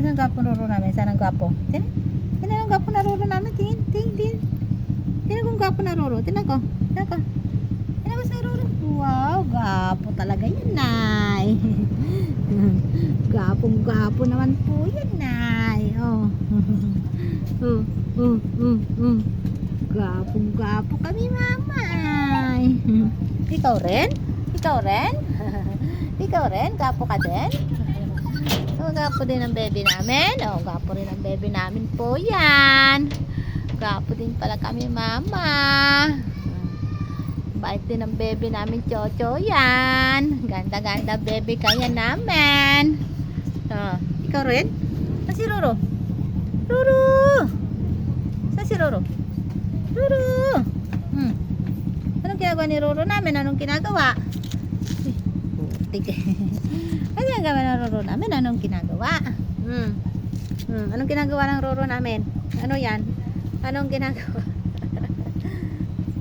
Saan ang gwapo Roro namin? Saan ang gwapo? Tingnan ang gwapo na Roro namin. Tingin. Tingnan kung gwapo na Roro. Tingnan ko. Tingnan ko sa Roro. Wow, gwapo talaga yan, Nay. Gwapo naman po yan, Nay. Oh. Gwapo kami, Mamay. Ikaw rin? Ikaw rin? Gwapo ka din? Gwapo din ang baby namin. Gwapo rin ang baby namin po yan. Gwapo din pala kami, Mama. Bait din ang baby namin, Chocho yan. Ganda baby kaya namin. Ikaw rin? Saan si Roro? Saan si Roro? Anong ginagawa ni Roro namin? Anong ginagawa? Ano ginagawa ng Roro namin? Anong ginagawa? Anong ginagawa ng Roro namin? Ano yan? Anong ginagawa?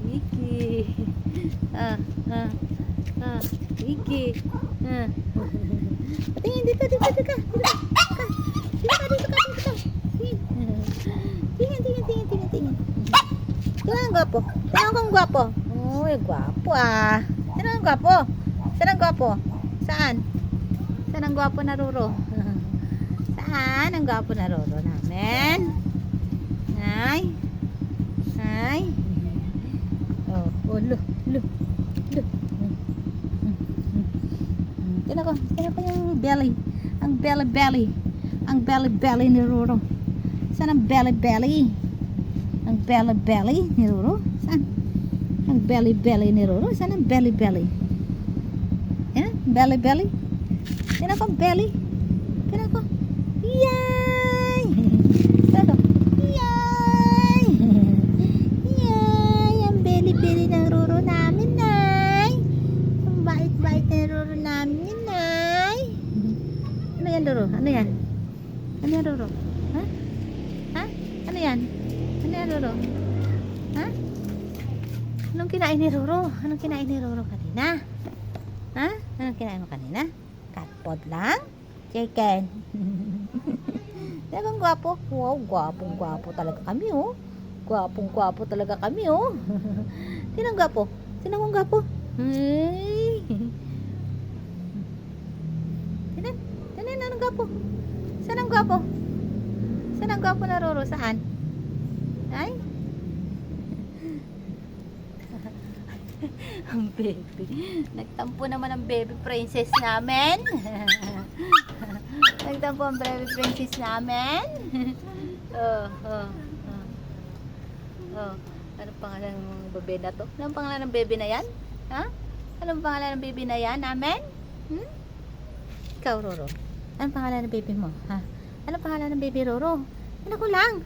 Iki. Iki. Tingin dito ka. Dito ka. Tingin. Tingnan ang gwapo. Tingnan kong gwapo. Uy, gwapo ah. Tingnan ang gwapo. Saan ang gwapo? Saan? Saan ang gwapo na Roro? Saan ang gwapo na Roro namin? Ay. Lo. Tingnan ko yung belly. Ang belly ni Roro. Saan ang belly? Ang belly ni Roro? Saan? Ang belly ni Roro? Saan ang belly? Yan, belly. Tingnan ko belly. Tingnan ko. Yay! Tingnan ko. Yay! Ang belly ng Roro namin, Nay. Ang bait ng Roro namin, Nay. Ano yan, Roro? Ano yan, Roro? Ha? Ano yan, Roro? Ha? Anong kinain ni Roro? Kanina? Ha? Anong kinain mo kanina? Cat food lang? Chicken? Talagang gwapo. Wow, gwapong talaga kami, oh. Gwapong talaga kami, oh. Sino gwapo? Hey. Tinan, anong gwapo? Saan ang gwapo? Saan ang gwapo na Roro? Saan? Ay? Ang baby. Nagtampo naman ang baby princess namin. Nagtampo ang baby princess namin. Anong pangalan ng baby na to? Anong pangalan ng baby na yan? Ha? Anong pangalan ng baby na yan namin? Ikaw, Roro. Anong pangalan ng baby mo? Ha? Anong pangalan ng baby, Roro? Ano ko lang?